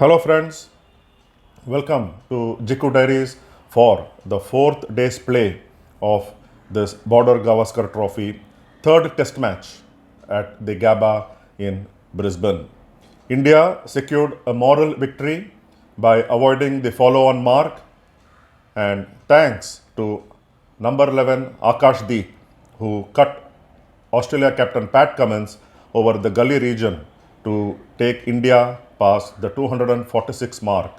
Hello friends, welcome to Jiku Diaries for the fourth day's play of this Border-Gavaskar Trophy third test match at the Gabba in Brisbane. India secured a moral victory by avoiding the follow-on mark, and thanks to number 11 Akash Deep, who cut Australia captain Pat Cummins over the gully region to take India past the 246 mark,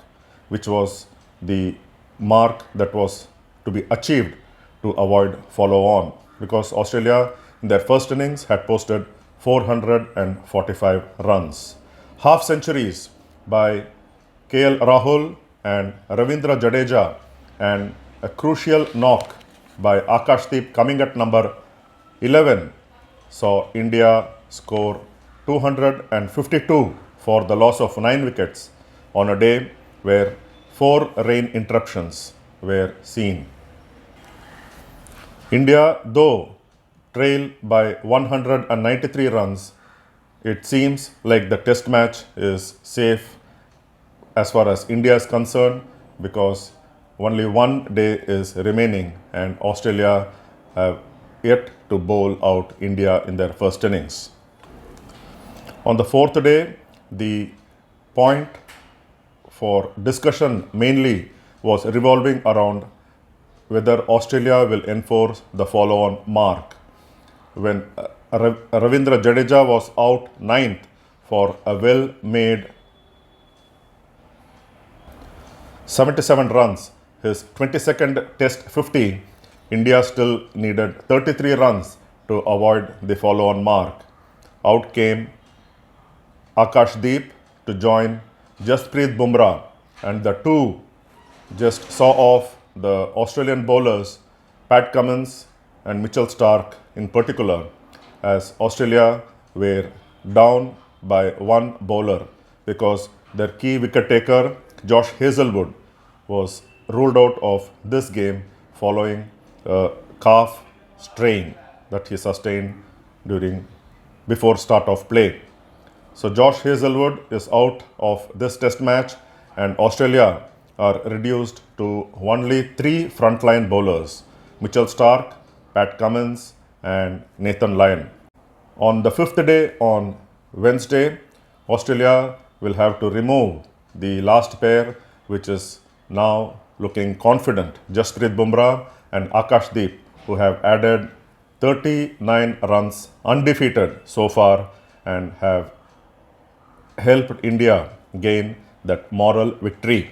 which was the mark that was to be achieved to avoid follow on, because Australia in their first innings had posted 445 runs. Half centuries by KL Rahul and Ravindra Jadeja, and a crucial knock by Akash Deep coming at number 11 saw India score 252 for the loss of 9 wickets on a day where 4 rain interruptions were seen. India, though trailed by 193 runs, it seems like the test match is safe as far as India is concerned, because only one day is remaining and Australia have yet to bowl out India in their first innings. On the fourth day, the point for discussion mainly was revolving around whether Australia will enforce the follow-on mark. When Ravindra Jadeja was out ninth for a well-made 77 runs, his 22nd Test 50, India still needed 33 runs to avoid the follow-on mark. Out came Akash Deep to join Jasprit Bumrah, and the two just saw off the Australian bowlers, Pat Cummins and Mitchell Starc in particular, as Australia were down by one bowler because their key wicket taker, Josh Hazlewood, was ruled out of this game following a calf strain that he sustained before start of play. So Josh Hazlewood is out of this test match, and Australia are reduced to only 3 frontline bowlers: Mitchell Starc, Pat Cummins and Nathan Lyon. On the fifth day, on Wednesday, Australia will have to remove the last pair, which is now looking confident, Jasprit Bumrah and Akash Deep, who have added 39 runs undefeated so far and have helped India gain that moral victory.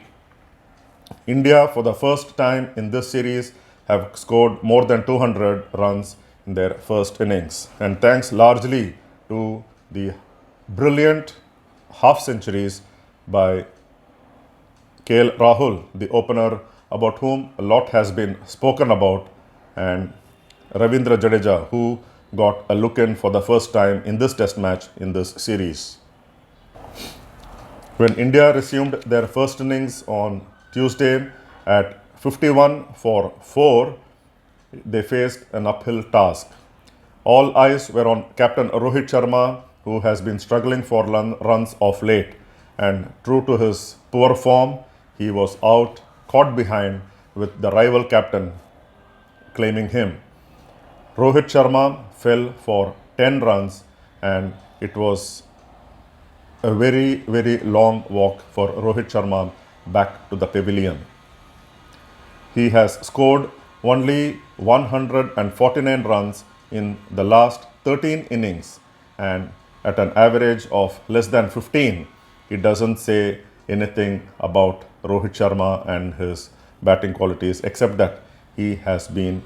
India, for the first time in this series, have scored more than 200 runs in their first innings, and thanks largely to the brilliant half centuries by KL Rahul, the opener, about whom a lot has been spoken about, and Ravindra Jadeja, who got a look in for the first time in this test match in this series. When India resumed their first innings on Tuesday at 51 for 4, they faced an uphill task. All eyes were on captain Rohit Sharma, who has been struggling for runs of late, and true to his poor form, he was out, caught behind, with the rival captain claiming him. Rohit Sharma fell for 10 runs, and it was a very, very long walk for Rohit Sharma back to the pavilion. He has scored only 149 runs in the last 13 innings, and at an average of less than 15, it doesn't say anything about Rohit Sharma and his batting qualities, except that he has been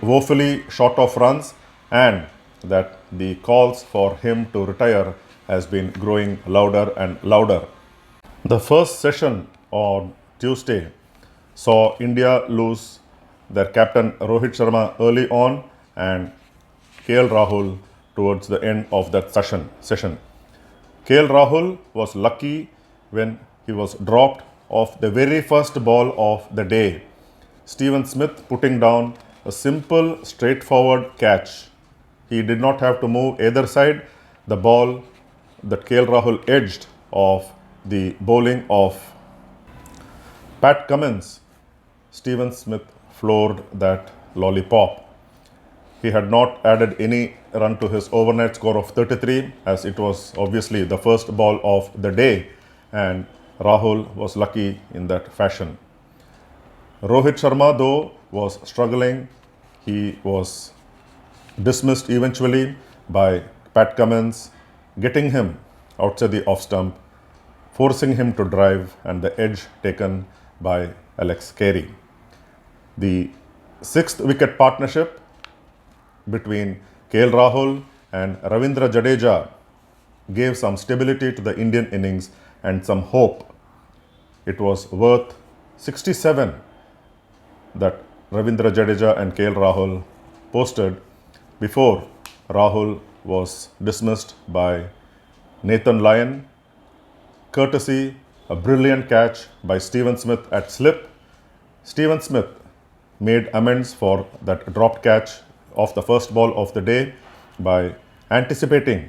woefully short of runs, and that the calls for him to retire has been growing louder and louder. The first session on Tuesday saw India lose their captain Rohit Sharma early on and KL Rahul towards the end of that session. KL Rahul was lucky when he was dropped off the very first ball of the day. Steven Smith putting down a simple, straightforward catch. He did not have to move either side. The ball that KL Rahul edged of the bowling of Pat Cummins, Steven Smith floored that lollipop. He had not added any run to his overnight score of 33, as it was obviously the first ball of the day, and Rahul was lucky in that fashion. Rohit Sharma, though, was struggling. He was dismissed eventually by Pat Cummins, getting him outside the off stump, forcing him to drive, and the edge taken by Alex Carey. The sixth wicket partnership between KL Rahul and Ravindra Jadeja gave some stability to the Indian innings and some hope. It was worth 67 that Ravindra Jadeja and KL Rahul posted before Rahul was dismissed by Nathan Lyon, courtesy a brilliant catch by Steven Smith at slip. Steven Smith made amends for that dropped catch of the first ball of the day by anticipating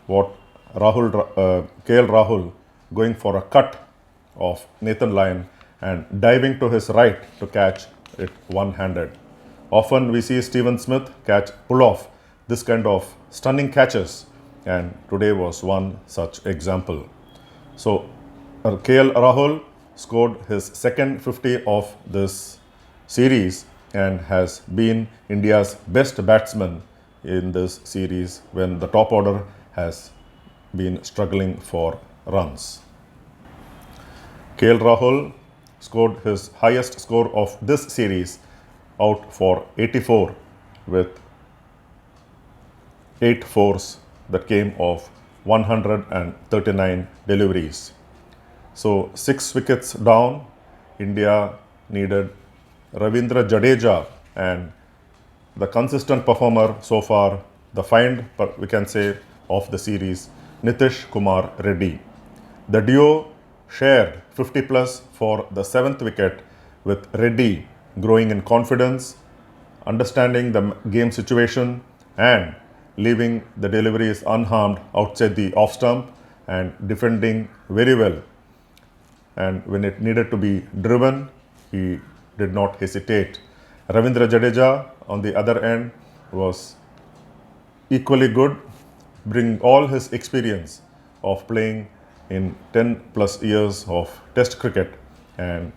what KL Rahul going for a cut of Nathan Lyon and diving to his right to catch it one-handed. Often we see Steven Smith pull off this kind of stunning catches, and today was one such example. So KL Rahul scored his second 50 of this series and has been India's best batsman in this series when the top order has been struggling for runs. KL Rahul scored his highest score of this series, out for 84 with 8 fours that came of 139 deliveries. So 6 wickets down, India needed Ravindra Jadeja, and the consistent performer so far, the find we can say of the series, Nitish Kumar Reddy. The duo shared 50 plus for the 7th wicket, with Reddy growing in confidence, understanding the game situation and leaving the deliveries unharmed outside the off stump and defending very well. And when it needed to be driven, he did not hesitate. Ravindra Jadeja, on the other end, was equally good, bringing all his experience of playing in 10 plus years of Test cricket and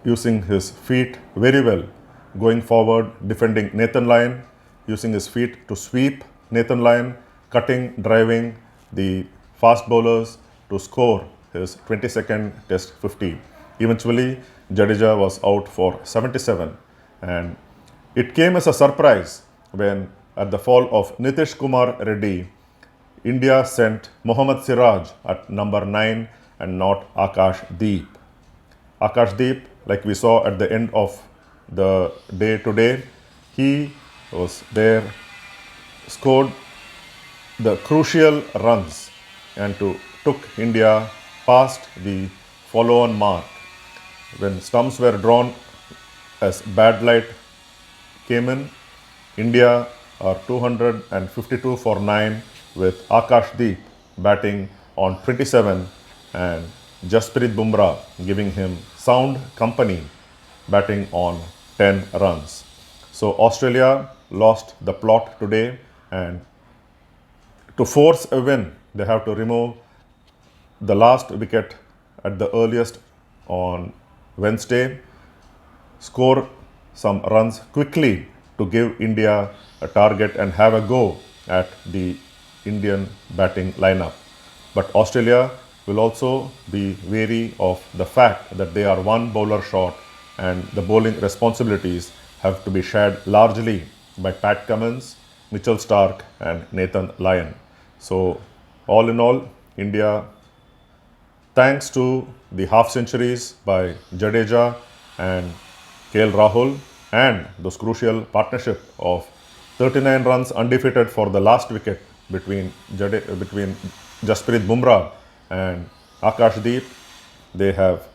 using his feet very well, going forward, defending Nathan Lyon, using his feet to sweep Nathan Lyon, cutting, driving the fast bowlers to score his 22nd Test 50. Eventually, Jadeja was out for 77, and it came as a surprise when, at the fall of Nitish Kumar Reddy, India sent Mohammad Siraj at number 9 and not Akash Deep. Akash Deep, like we saw at the end of the day today, he was there, scored the crucial runs and took India past the follow-on mark. When stumps were drawn as bad light came in, India are 252 for 9 with Akash Deep batting on 27 and Jasprit Bumrah giving him sound company, batting on 10 runs. So Australia lost the plot today, and to force a win, they have to remove the last wicket at the earliest on Wednesday, score some runs quickly to give India a target and have a go at the Indian batting lineup. But Australia will also be wary of the fact that they are one bowler short, and the bowling responsibilities have to be shared largely by Pat Cummins, Mitchell Starc and Nathan Lyon. So all in all, India, thanks to the half centuries by Jadeja and KL Rahul and those crucial partnership of 39 runs undefeated for the last wicket between Jasprit Bumrah and Akash Deep, they have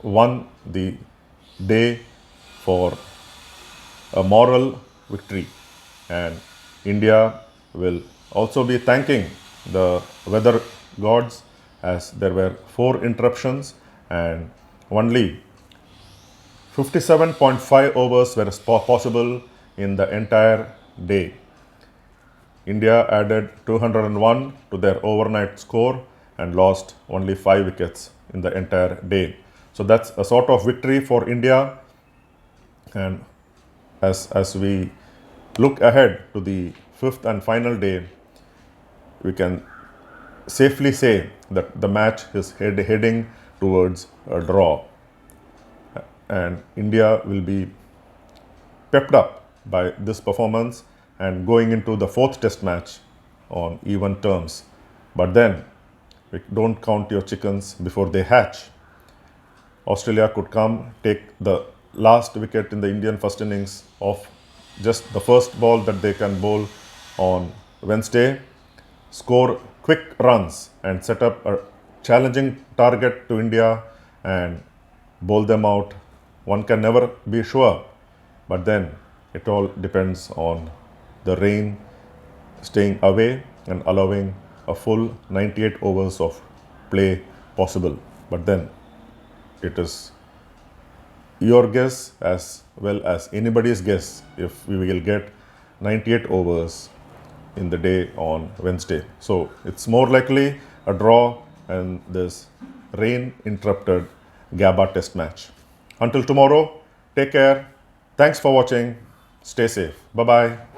won the day for a moral victory, and India will also be thanking the weather gods, as there were 4 interruptions and only 57.5 overs were possible in the entire day. India added 201 to their overnight score and lost only 5 wickets in the entire day. So that's a sort of victory for India. And as we look ahead to the 5th and final day, we can safely say that the match is heading towards a draw. And India will be pepped up by this performance and going into the 4th test match on even terms. But then, don't count your chickens before they hatch. Australia could come, take the last wicket in the Indian first innings of just the first ball that they can bowl on Wednesday, score quick runs and set up a challenging target to India and bowl them out. One can never be sure, but then it all depends on the rain staying away and allowing a full 98 overs of play possible. But then it is your guess as well as anybody's guess if we will get 98 overs in the day on Wednesday. So it's more likely a draw and this rain interrupted Gabba test match. Until tomorrow, take care. Thanks for watching. Stay safe. Bye bye.